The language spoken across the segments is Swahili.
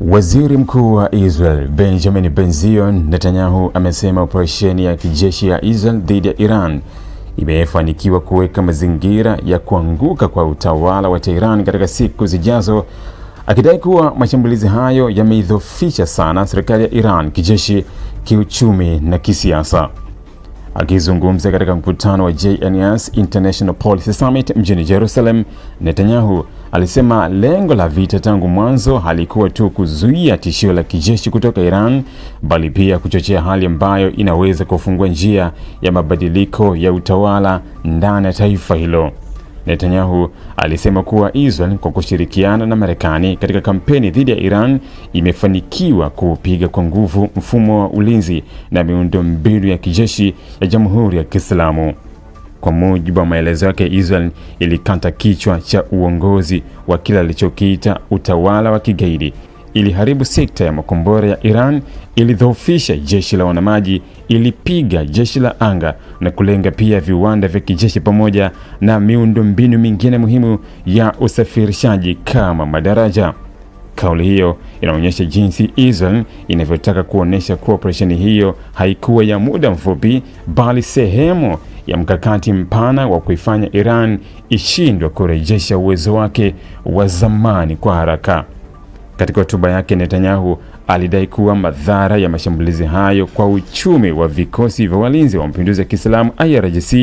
Waziri Mkuu wa Israel Benjamin Ben-Zion Netanyahu amesema operesheni ya kijeshi ya Israel dhidi ya Iran imefanikiwa kuweka mazingira ya kuanguka kwa utawala wa Tehran katika siku zijazo, akidai kuwa mashambulizi hayo yameidhoofisha sana serikali ya Iran kijeshi, kiuchumi na kisiasa. Akizungumza katika mkutano wa JNS International Policy Summit mjini Jerusalem, Netanyahu alisema lengo la vita tangu mwanzo halikuwa tu kuzuia tishio la kijeshi kutoka Iran, bali pia kuchochea hali ambayo inaweza kufungua njia ya mabadiliko ya utawala ndani ya taifa hilo. Netanyahu alisema kuwa Israel kwa kushirikiana na Marekani katika kampeni dhidi ya Iran imefanikiwa kupiga kwa nguvu mfumo wa ulinzi na miundombinu ya kijeshi ya Jamhuri ya Kiislamu. Kwa mujibu wa maelezo yake, Israel ilikata kichwa cha uongozi wa kile alichokiita utawala wa kigaidi, iliharibu sekta ya makombora ya Iran, ilidhoofisha jeshi la wanamaji, ilipiga jeshi la anga na kulenga pia viwanda vya kijeshi pamoja na miundombinu mingine muhimu ya usafirishaji kama madaraja. Kauli hiyo inaonyesha jinsi Israel inavyotaka kuonesha kuwa operesheni hiyo haikuwa ya muda mfupi, bali sehemu ya mkakati mpana wa kuifanya Iran ishindwe kurejesha uwezo wake wa zamani kwa haraka. Katika hotuba yake, Netanyahu alidai kuwa madhara ya mashambulizi hayo kwa uchumi wa vikosi vya walinzi wa mapinduzi ya Kiislamu IRGC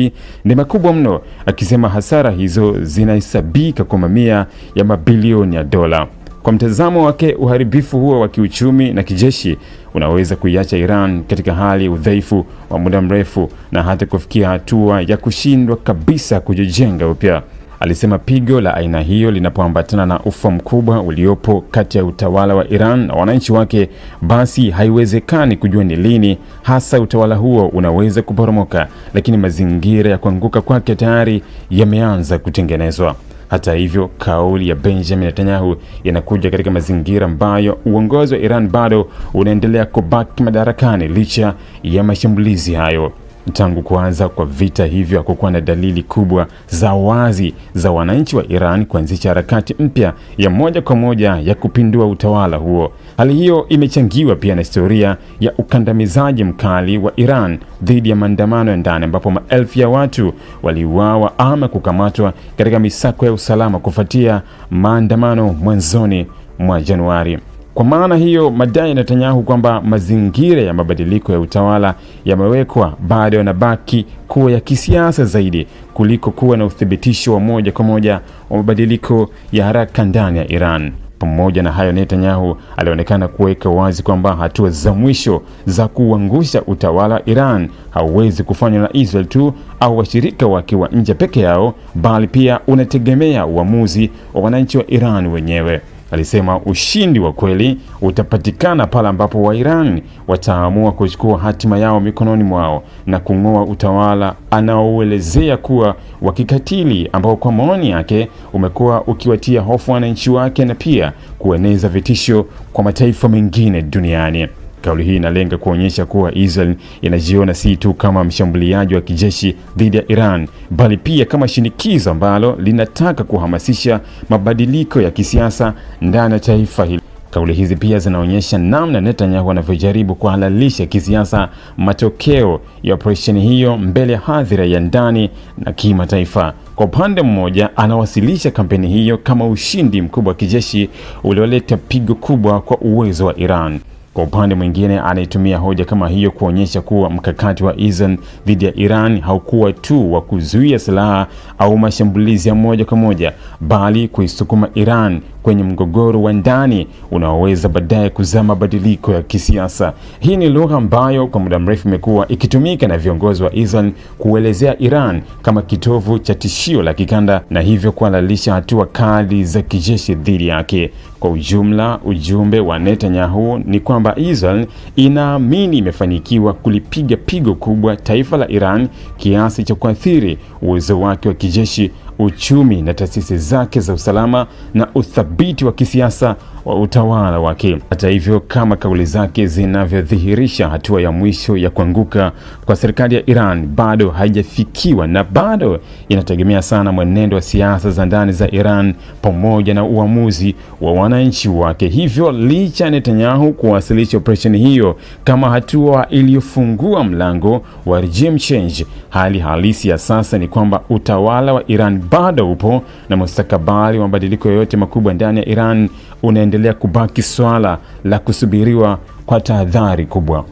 ni makubwa mno, akisema hasara hizo zinahesabika kwa mamia ya mabilioni ya dola. Kwa mtazamo wake, uharibifu huo wa kiuchumi na kijeshi unaweza kuiacha Iran katika hali udhaifu wa muda mrefu na hata kufikia hatua ya kushindwa kabisa kujijenga upya. Alisema pigo la aina hiyo linapoambatana na ufa mkubwa uliopo kati ya utawala wa Iran na wananchi wake, basi haiwezekani kujua ni lini hasa utawala huo unaweza kuporomoka, lakini mazingira ya kuanguka kwake tayari yameanza kutengenezwa. Hata hivyo, kauli ya Benjamin Netanyahu inakuja katika mazingira ambayo uongozi wa Iran bado unaendelea kubaki madarakani licha ya mashambulizi hayo. Tangu kuanza kwa vita hivyo hakukuwa na dalili kubwa za wazi za wananchi wa Iran kuanzisha harakati mpya ya moja kwa moja ya kupindua utawala huo. Hali hiyo imechangiwa pia na historia ya ukandamizaji mkali wa Iran dhidi ya maandamano ya ndani, ambapo maelfu ya watu waliuawa ama kukamatwa katika misako ya usalama kufuatia maandamano mwanzoni mwa Januari. Kwa maana hiyo, madai ya Netanyahu kwamba mazingira ya mabadiliko ya utawala yamewekwa bado yanabaki kuwa ya kisiasa zaidi kuliko kuwa na uthibitisho wa moja kwa moja wa mabadiliko ya haraka ndani ya Iran. Pamoja na hayo, Netanyahu alionekana kuweka wazi kwamba hatua za mwisho za kuangusha utawala wa Iran hauwezi kufanywa na Israel tu au washirika wake wa nje peke yao, bali pia unategemea uamuzi wa wananchi wa Iran wenyewe. Alisema ushindi wa kweli utapatikana pale ambapo wa Iran wataamua kuchukua hatima yao mikononi mwao na kung'oa utawala anaoelezea kuwa wa kikatili, ambao kwa maoni yake umekuwa ukiwatia hofu wananchi wake na pia kueneza vitisho kwa mataifa mengine duniani. Kauli hii inalenga kuonyesha kuwa Israel inajiona si tu kama mshambuliaji wa kijeshi dhidi ya Iran, bali pia kama shinikizo ambalo linataka kuhamasisha mabadiliko ya kisiasa ndani ya taifa hili. Kauli hizi pia zinaonyesha namna Netanyahu anavyojaribu kuhalalisha kisiasa matokeo ya operesheni hiyo mbele ya hadhira ya ndani na kimataifa. Kwa upande mmoja, anawasilisha kampeni hiyo kama ushindi mkubwa wa kijeshi ulioleta pigo kubwa kwa uwezo wa Iran. Kwa upande mwingine, anaitumia hoja kama hiyo kuonyesha kuwa mkakati wa Israel dhidi ya Iran haukuwa tu wa kuzuia silaha au mashambulizi ya moja kwa moja, bali kuisukuma Iran kwenye mgogoro wa ndani unaoweza baadaye kuzaa mabadiliko ya kisiasa. Hii ni lugha ambayo kwa muda mrefu imekuwa ikitumika na viongozi wa Israel kuelezea Iran kama kitovu cha tishio la kikanda na hivyo kuhalalisha hatua kali za kijeshi dhidi yake. Kwa ujumla, ujumbe wa Netanyahu ni kwamba Israel inaamini imefanikiwa kulipiga pigo kubwa taifa la Iran kiasi cha kuathiri uwezo wake wa kijeshi, uchumi na taasisi zake za usalama na uthabiti wa kisiasa wa utawala wake. Hata hivyo, kama kauli zake zinavyodhihirisha, hatua ya mwisho ya kuanguka kwa serikali ya Iran bado haijafikiwa na bado inategemea sana mwenendo wa siasa za ndani za Iran pamoja na uamuzi wa wananchi wake. Hivyo, licha ya Netanyahu kuwasilisha operesheni hiyo kama hatua iliyofungua mlango wa regime change, hali halisi ya sasa ni kwamba utawala wa Iran bado upo na mustakabali wa mabadiliko yoyote makubwa ndani ya Iran unaendelea kubaki swala la kusubiriwa kwa tahadhari kubwa.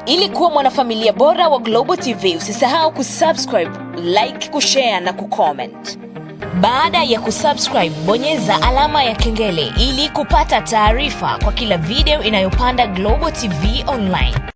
Ili kuwa mwanafamilia bora wa Global TV, usisahau kusubscribe, like, kushare na kucomment. Baada ya kusubscribe, bonyeza alama ya kengele ili kupata taarifa kwa kila video inayopanda Global TV Online.